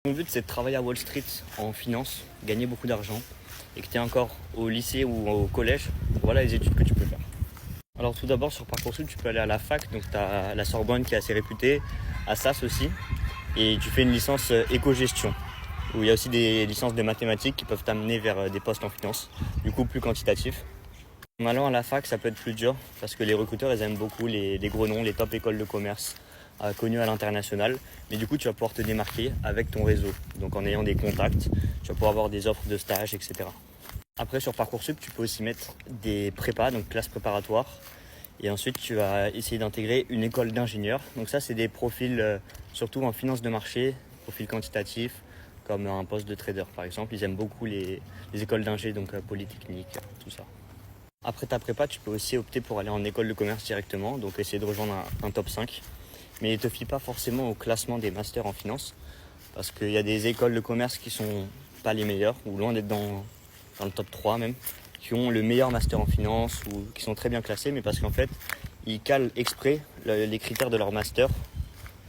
Mon but, c'est de travailler à Wall Street en finance, gagner beaucoup d'argent et que tu es encore au lycée ou au collège. Voilà les études que tu peux faire. Alors tout d'abord, sur Parcoursup, tu peux aller à la fac, donc tu as la Sorbonne qui est assez réputée, à SAS aussi, et tu fais une licence éco-gestion, où il y a aussi des licences de mathématiques qui peuvent t'amener vers des postes en finance, du coup plus quantitatifs. En allant à la fac, ça peut être plus dur, parce que les recruteurs, ils aiment beaucoup les gros noms, les top écoles de commerce, connues à l'international, mais du coup tu vas pouvoir te démarquer avec ton réseau, donc en ayant des contacts, tu vas pouvoir avoir des offres de stage, etc. Après sur Parcoursup, tu peux aussi mettre des prépas, donc classes préparatoires, et ensuite tu vas essayer d'intégrer une école d'ingénieur. Donc ça c'est des profils surtout en finance de marché, profils quantitatifs, comme un poste de trader par exemple. Ils aiment beaucoup les écoles d'ingé, donc Polytechnique, tout ça. Après ta prépa, tu peux aussi opter pour aller en école de commerce directement, donc essayer de rejoindre un top 5. Mais ne te fie pas forcément au classement des masters en finance, parce qu'il y a des écoles de commerce qui sont pas les meilleures, ou loin d'être dans le top 3 même, qui ont le meilleur master en finance, ou qui sont très bien classés, mais parce qu'en fait, ils calent exprès les critères de leur master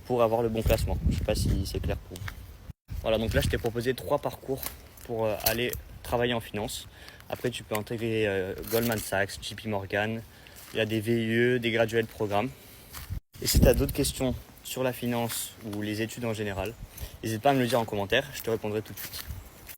pour avoir le bon classement. Je ne sais pas si c'est clair pour vous. Voilà, donc là je t'ai proposé 3 parcours pour aller travailler en finance. Après tu peux intégrer Goldman Sachs, JP Morgan, il y a des VIE, des graduate programmes. Et si tu as d'autres questions sur la finance ou les études en général, n'hésite pas à me le dire en commentaire, je te répondrai tout de suite.